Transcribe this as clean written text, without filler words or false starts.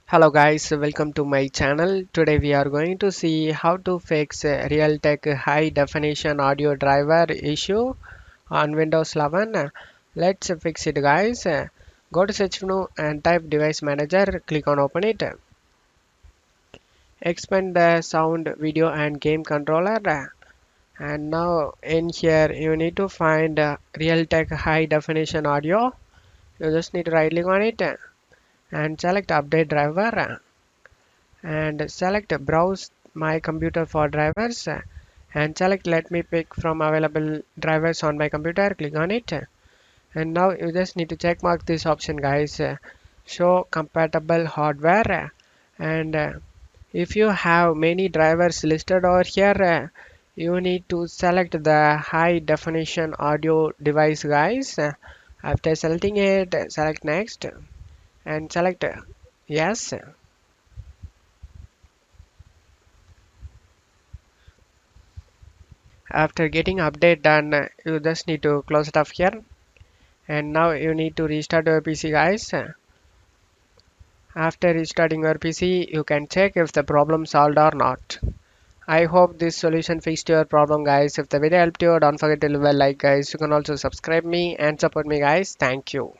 Hello guys, welcome to my channel. Today we are going to see how to fix a Realtek high definition audio driver issue on Windows 11. Let's fix it guys. Go to search menu and type device manager, click on open it. Expand the sound, video and game controller. And now in here you need to find Realtek high definition audio. You just need to right click on it and select update driver and select browse my computer for drivers and select let me pick from available drivers on my computer, click on it, and now you just need to check mark this option guys, show compatible hardware, and if you have many drivers listed over here, you need to select the high definition audio device guys. After selecting it, select next and select yes. After getting update done, you just need to close it off here. And now you need to restart your PC guys. After restarting your PC, you can check if the problem solved or not. I hope this solution fixed your problem guys. If the video helped you, don't forget to leave a like guys. You can also subscribe me and support me guys. Thank you.